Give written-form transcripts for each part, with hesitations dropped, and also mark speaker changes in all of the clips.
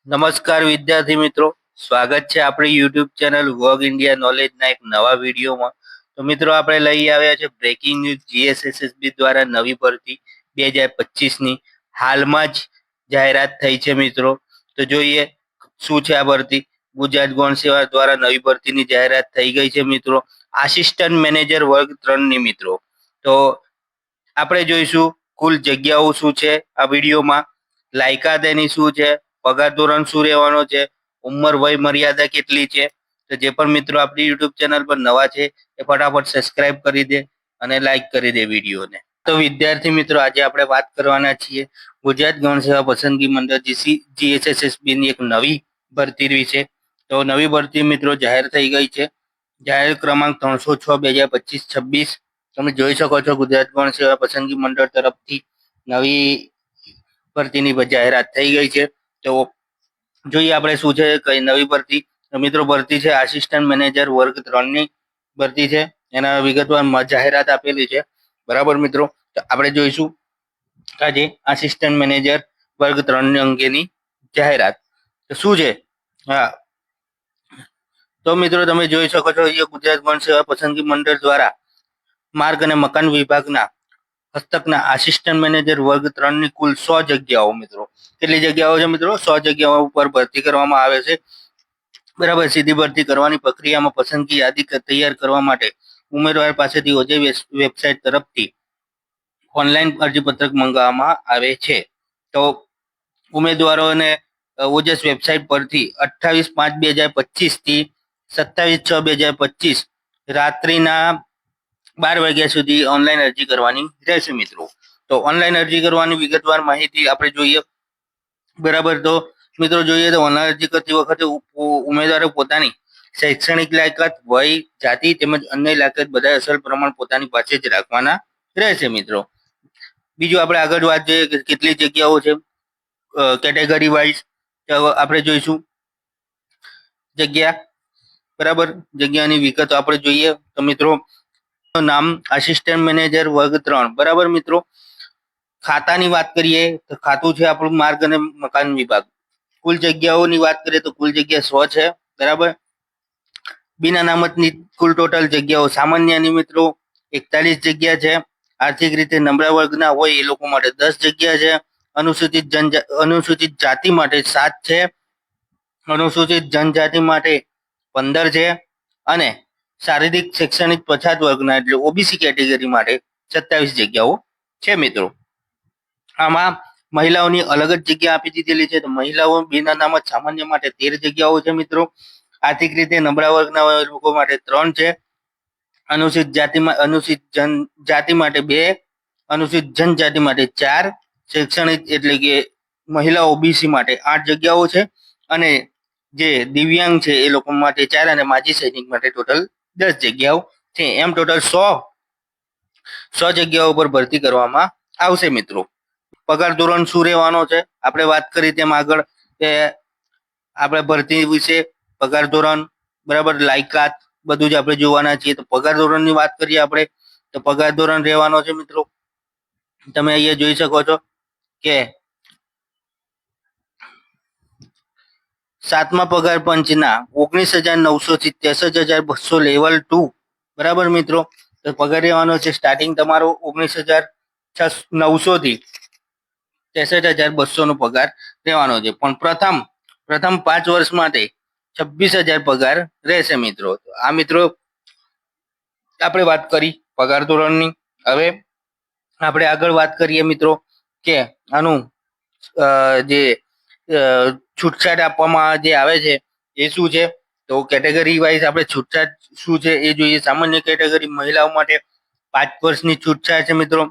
Speaker 1: નમસ્કાર વિદ્યાર્થી મિત્રો, સ્વાગત છે આપણી યુટ્યુબ ચેનલ વોગ ઇન્ડિયા નોલેજના એક નવા વિડીયોમાં. તો મિત્રો આપણે લઈ આવ્યા છે બ્રેકિંગ ન્યૂઝ. જીએસએસએસબી દ્વારા નવી ભરતી 2025ની હાલમાં જ જાહેરાત થઈ છે મિત્રો. તો જોઈએ શું છે આ ભરતી. ગુજરાત ગૌણ સેવા દ્વારા નવી ભરતીની જાહેરાત થઈ ગઈ છે મિત્રો. આસિસ્ટન્ટ મેનેજર વર્ગ 3ની મિત્રો. તો આપણે જોઈશું કુલ જગ્યાઓ શું છે આ વિડીયોમાં, લાયકાત એની શું છે, પગાર ધોરણ શું રહેવાનો છે, ઉંમર વય મર્યાદા કેટલી છે. તો જે પણ મિત્રો આપણી યુટ્યુબ ચેનલ પર નવા છે એ ફટાફટ સબસ્ક્રાઇબ કરી દે અને લાઈક કરી દે વિડીયોને. તો વિદ્યાર્થી મિત્રો, આજે આપણે વાત કરવાના છીએ ગુજરાત ગૌણ સેવા પસંદગી મંડળ જીએસએસબી ની એક નવી ભરતી વિશે. તો નવી ભરતી મિત્રો જાહેર થઈ ગઈ છે. જાહેર ક્રમાંક 306/2025-26. તમે જોઈ શકો છો ગુજરાત ગૌણ સેવા પસંદગી મંડળ તરફથી નવી ભરતીની જાહેરાત થઈ ગઈ છે. તો જોઈએ આપણે શું છે કઈ નવી ભરતી. મિત્રો ભરતી છે આસિસ્ટન્ટ મેનેજર વર્ગ 3ની ભરતી છે. એના વિગતવાર જાહેરાત આપેલી છે. બરાબર મિત્રો, તો આપણે જોઈશું આજે આસિસ્ટન્ટ મેનેજર વર્ગ 3 અંગેની જાહેરાત. તો શું છે? હા, તો મિત્રો તમે જોઈ શકો છો અહીંયા ગુજરાત ગૌણ સેવા પસંદગી મંડળ દ્વારા માર્ગ અને મકાન વિભાગના હસ્તકના આસિસ્ટન્ટ મેનેજર વર્ગ 3ની કુલ 100 જગ્યાઓ મિત્રો. કેટલી જગ્યાઓ છે મિત્રો? 100 જગ્યાઓ ઉપર ભરતી કરવામાં આવે છે. બરાબર. સીધી ભરતી કરવાની પ્રક્રિયામાં પસંદગી યાદી તૈયાર કરવા માટે ઉમેદવાર પાસેથી ઓજે વેબસાઇટ તરફથી ઓનલાઈન અરજીપત્રક મંગાવવામાં આવે છે. તો ઉમેદવારોને ઓજસ વેબસાઇટ પરથી 28/5/2025 થી 27/6/2025 રાત્રિના 12 વાગ્યા સુધી ઓનલાઈન અરજી કરવાની રહેશે મિત્રો. તો ઓનલાઈન અરજી કરવાની વિગતવાર માહિતી આપણે જોઈએ. બરાબર. તો મિત્રો જોઈએ તો ઓનલાઈન અરજી કરતી વખતે ઉમેદવારો પોતાની શૈક્ષણિક લાયકાત, વય, જાતિ તેમજ અન્ય લાયકાત બધા અસલ પ્રમાણ પોતાની પાસે જ રાખવાના રહેશે મિત્રો. બીજું આપણે આગળ વાત જોઈએ કે કેટલી જગ્યાઓ છે કેટેગરી વાઇઝ. આપણે જોઈશું જગ્યા. બરાબર. જગ્યાની વિગતો આપણે જોઈએ તો મિત્રો નામ આસિસ્ટન્ટ મેનેજર વર્ગ 3. બરાબર મિત્રો. ખાતાની વાત કરીએ તો ખાતું છે આપણું માર્ગ અને મકાન વિભાગ. કુલ જગ્યાઓની વાત કરીએ તો કુલ જગ્યા 100 છે. બરાબર. બિન અનામતની કુલ ટોટલ જગ્યાઓ સામાન્યની મિત્રો 41 જગ્યા છે. આર્થિક રીતે નબળા વર્ગના હોય એ લોકો માટે 10 જગ્યા છે. અનુસૂચિત જાતિ માટે 7 છે. અનુસૂચિત જનજાતિ માટે 15 છે. અને શારીરિક શૈક્ષણિક પછાત વર્ગના એટલે ઓબીસી કેટેગરી માટે 27 જગ્યાઓ છે મિત્રો. આમાં મહિલાઓની અલગ જ જગ્યા આપી દીધેલી છે. તો મહિલાઓ બિન અનામત સામાન્ય માટે 13 જગ્યાઓ છે મિત્રો. આર્થિક રીતે નબળા વર્ગના લોકો માટે 3 છે. અનુસૂચિત જાતિ માટે 2, અનુસૂચિત જનજાતિ માટે 4, શૈક્ષણિક એટલે કે મહિલા ઓબીસી માટે 8 જગ્યાઓ છે. અને જે દિવ્યાંગ છે એ લોકો માટે 4 અને માજી સૈનિક માટે ટોટલ 10 જગ્યાઓ છે. એમ ટોટલ 100 જગ્યાઓ પર ભરતી કરવામાં આવશે મિત્રો. પગાર ધોરણ શું રહેવાનો છે આપણે વાત કરી તેમ આગળ કે આપણે ભરતી વિશે પગાર ધોરણ, બરાબર, લાયકાત બધું જ આપણે જોવાના છીએ. તો પગાર ધોરણની વાત કરીએ આપણે તો પગાર ધોરણ રહેવાનો છે મિત્રો. તમે અહીંયા જોઈ શકો છો કે 7મા પગાર પંચના 19,900 થી 63,200 લેવલ 2. બરાબર મિત્રો. તો પગાર રહેવાનો છે સ્ટાર્ટિંગ તમારો 19,900 થી 63,200 નો પગાર રહેવાનો છે. પણ પ્રથમ 5 વર્ષ માટે 26,000 પગાર રહેશે મિત્રો. આ મિત્રો આપણે વાત કરી પગાર ધોરણની. હવે આપણે આગળ વાત કરીએ મિત્રો કે આનું જે છૂટછાટ આપવામાં જે આવે છે એ શું છે. તો કેટેગરી વાઇઝ આપણે છૂટછાટ શું છે એ જોઈએ. સામાન્ય કેટેગરી મહિલાઓ માટે 5 વર્ષની છૂટછાટ છે મિત્રો.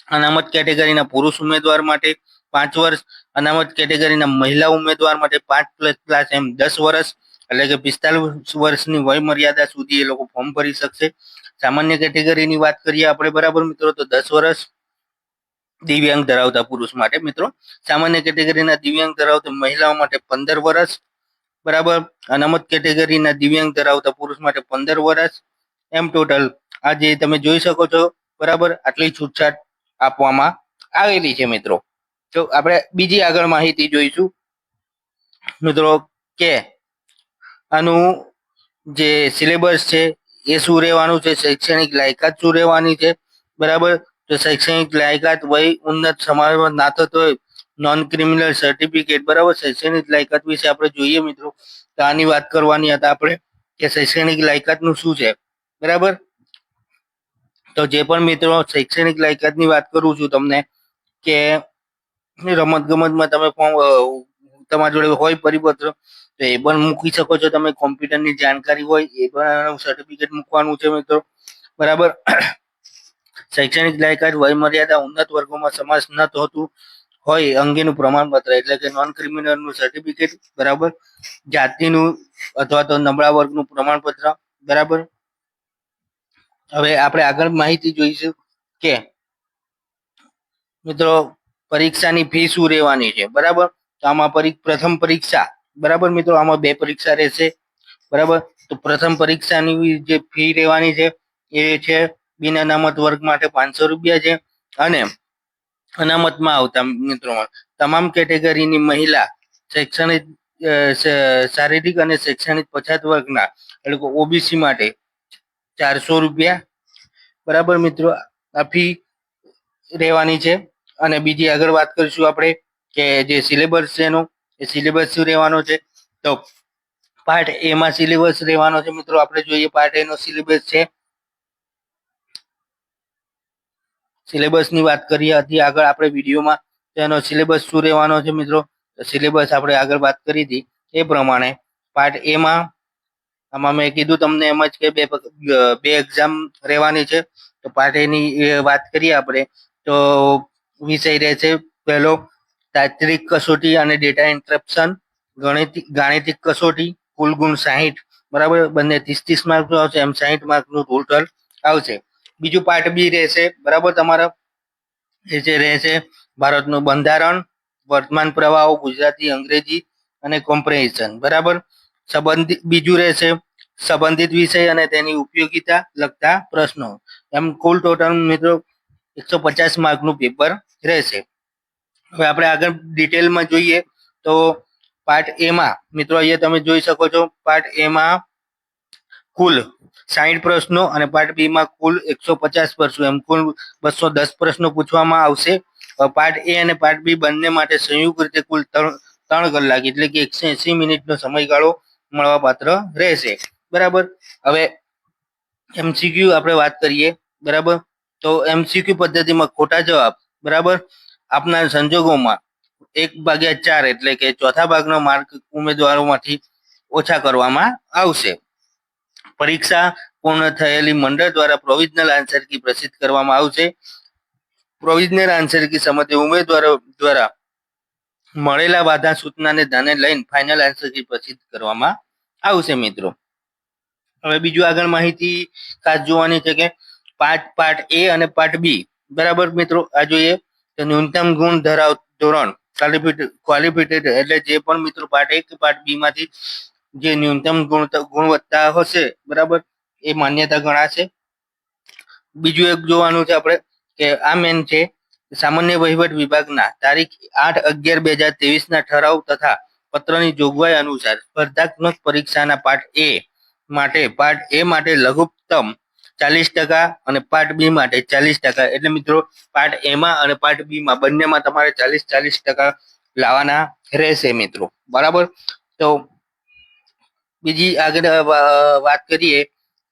Speaker 1: અનામત કેટેગરીના પુરુષ ઉમેદવાર માટે 5 વર્ષ, અનામત કેટેગરીના મહિલા ઉમેદવાર માટે 5++ એમ 10 વર્ષ, એટલે કે 45 વર્ષની વય મર્યાદા સુધી એ લોકો ફોર્મ ભરી શકશે. સામાન્ય કેટેગરીની વાત કરીએ આપણે, બરાબર મિત્રો, તો 10 વર્ષ દિવ્યાંગ ધરાવતા પુરુષ માટે મિત્રો. સામાન્ય કેટેગરીના દિવ્યાંગ ધરાવતા મહિલાઓ માટે 15 વર્ષ. બરાબર. અનામત કેટેગરીના દિવ્યાંગ ધરાવતા પુરુષ માટે 15 વર્ષ. એમ ટોટલ આ જે તમે જોઈ શકો છો. બરાબર. આટલી છૂટછાટ આપવામાં આવેલી છે મિત્રો. તો આપણે બીજી આગળ માહિતી જોઈશું મિત્રો કે આનું જે સિલેબસ છે એ શું રહેવાનું છે, શૈક્ષણિક લાયકાત શું રહેવાની છે, બરાબર. તો શૈક્ષણિક લાયકાત વય ઉન્નત સમાજમાં ના થતો હોય, નોન ક્રિમિનલ સર્ટિફિકેટ, બરાબર. શૈક્ષણિક લાયકાત વિશે આપણે જોઈએ મિત્રો, તો આની વાત કરવાની હતા આપણે કે શૈક્ષણિક લાયકાતનું શું છે, બરાબર. તો જે પણ મિત્રો શૈક્ષણિક લાયકાતની વાત કરું છું તમને કે રમત ગમતમાં તમે તમારી જોડે હોય પરિપત્ર તો એ પણ મૂકી શકો છો. તમે કોમ્પ્યુટરની જાણકારી હોય એ પણ સર્ટિફિકેટ મૂકવાનું છે મિત્રો, બરાબર. શૈક્ષણિક લાયકાત વય મર્યાદા ઉન્નત વર્ગોમાં સમાવેશ ન થતું હોય અંગેનું પ્રમાણપત્ર એટલે કે નોન ક્રિમિનલનું સર્ટિફિકેટ, બરાબર. જાતિનું અથવા તો નબળા વર્ગનું પ્રમાણપત્ર, બરાબર. હવે આપણે આગળ માહિતી જોઈશું કે મિત્રો પરીક્ષાની ફી શું રહેવાની છે, બરાબર. તો આમાં પ્રથમ પરીક્ષા, બરાબર મિત્રો, આમાં 2 પરીક્ષા રહેશે, બરાબર. તો પ્રથમ પરીક્ષાની જે ફી રહેવાની છે એ છે બિન અનામત વર્ગ માટે 500 રૂપિયા છે, અને અનામતમાં આવતા મિત્રોમાં તમામ કેટેગરીની મહિલા શૈક્ષણિક શારીરિક અને શૈક્ષણિક પછાત વર્ગના એટલે કે ઓબીસી માટે 400 રૂપિયા, બરાબર મિત્રો, આ ફી રહેવાની છે. અને બીજી આગળ વાત કરીશું આપણે કે જે સિલેબસ છે એનો, એ સિલેબસ શું રહેવાનો છે, તો પાર્ટ એ માં સિલેબસ રહેવાનો છે મિત્રો. આપણે જોઈએ પાર્ટ એ નો સિલેબસ છે, સિલેબસની વાત કરી હતી આગળ આપણે વિડીયોમાં, તેનો સિલેબસ શું રહેવાનો છે મિત્રો. સિલેબસ આપણે આગળ વાત કરી હતી એ પ્રમાણે પાર્ટ એ માં આમાં મેં કીધું તમને એમ જ કે બે એક્ઝામ રહેવાની છે. તો પાર્ટ એ ની વાત કરીએ આપણે તો વિષય રહેશે પહેલો તાત્વિક કસોટી અને ડેટા ઇન્ટરપ્શન, ગાણિતિક કસોટી, કુલ ગુણ 60, બરાબર. બંને 30 માર્કનું આવશે, એમ 60 માર્કનું ટોટલ આવશે. બીજું પાર્ટ બી રહેશે, બરાબર. તમારા એ જે રહેશે ભારતનું બંધારણ, વર્તમાન પ્રવાહો, ગુજરાતી, અંગ્રેજી અને કોમ્પ્રેહેન્શન, બરાબર. બીજું રહેશે સંબંધિત વિષય અને તેની ઉપયોગિતા લગતા પ્રશ્નો. એમ કુલ ટોટલ મિત્રો 150 માર્કનું પેપર રહેશે. હવે આપણે આગળ ડિટેલમાં જોઈએ તો પાર્ટ એ માં મિત્રો અહીંયા તમે જોઈ શકો છો, પાર્ટ એ માં કુલ 60 પ્રશ્નો અને પાર્ટ બી માં કુલ 150 પ્રશ્નો, એમ કુલ 210 પ્રશ્નો પૂછવામાં આવશે. પાર્ટ એ અને પાર્ટ બી બંને માટે સંયુક્ત રીતે કુલ 3 કલાક એટલે કે 180 મિનિટનો સમયગાળો મળવાપાત્ર રહેશે, બરાબર. હવે એમસીક્યુ આપણે વાત કરીએ, બરાબર. તો એમસીક્યુ પદ્ધતિમાં ખોટા જવાબ, બરાબર, આપના સંજોગોમાં 1/4 એટલે કે ચોથા ભાગનો માર્ક ઉમેદવારોમાંથી ઓછા કરવામાં આવશે. પરીક્ષા પૂર્ણ થયેલી મંડળ દ્વારા પ્રોવિઝનલ આન્સર કી પ્રસિદ્ધ કરવામાં આવશે. પ્રોવિઝનલ આન્સર કી સંબંધિત ઉમેદવારો દ્વારા મળેલા વાધા સૂચનાને ધ્યાને લઈને ફાઇનલ આન્સર કી પ્રસિદ્ધ કરવામાં આવશે મિત્રો. હવે બીજું આગળ માહિતી ખાસ જોવાની છે કે પાર્ટ એ અને પાર્ટ બી, બરાબર મિત્રો. આ જોઈએ તો ન્યૂનતમ ગુણ ધોરણ ક્વોલિફિકેટેડ એટલે જે પણ મિત્રો પાર્ટ એ કે પાર્ટ બી માંથી જે ન્યૂનતમ ગુણવત્તા હશે, બરાબર, એ માન્યતા ગણાશે. બીજું એક જોવાનું છે આપણે કે આ મેન છે સામાન્ય વહીવટ વિભાગના તારીખ 8/11/2023 ના ઠરાવ તથા પત્રની જોગવાઈ અનુસાર સ્પર્ધાત્મક પરીક્ષાના પાર્ટ એ માટે લઘુત્તમ 40% અને પાર્ટ બી માટે 40%. એટલે મિત્રો પાર્ટ એ માં અને પાર્ટ બી માં બંનેમાં તમારે 40% લાવવાના રહેશે મિત્રો, બરાબર. તો બીજી આગળ વાત કરીએ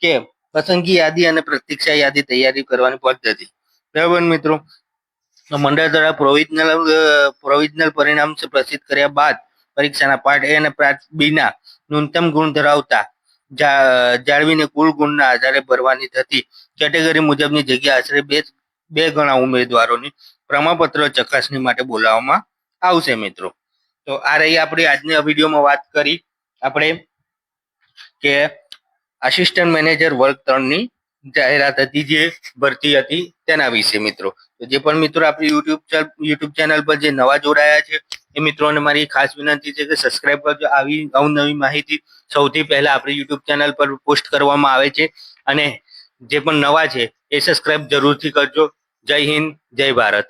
Speaker 1: કે પસંદગી યાદી અને પ્રતીક્ષા યાદી તૈયારી કરવાની પદ્ધતિ, બરાબર મિત્રો. મંડળ દ્વારા પ્રોવિઝનલ પરિણામ પ્રસિદ્ધ કર્યા બાદ પરીક્ષાના પાર્ટ એ અને પાર્ટ બી ના ન્યૂનતમ ગુણ ધરાવતા જાળવીને કુલ ગુણના આધારે ભરવાની થતી કેટેગરી મુજબની જગ્યા આશરે બે ગણા ઉમેદવારોની પ્રમાણપત્ર ચકાસણી માટે બોલાવવામાં આવશે મિત્રો. તો આ રહી આપણી આજની વિડીયોમાં વાત કરી આપણે કે આસિસ્ટન્ટ મેનેજર વર્ગ 3 ની જાહેરાત હતી જે ભરતી હતી તેના વિશે મિત્રો. તો જે પણ મિત્રો આપણી યુટ્યુબ ચેનલ પર જે નવા જોડાયા છે એ મિત્રોને મારી ખાસ વિનંતી છે કે સબસ્ક્રાઇબ કરજો. આવી અવનવી માહિતી સૌથી પહેલા આપણી યુટ્યુબ ચેનલ પર પોસ્ટ કરવામાં આવે છે, અને જે પણ નવા છે એ સબસ્ક્રાઇબ જરૂરથી કરજો. જય હિન્દ, જય ભારત.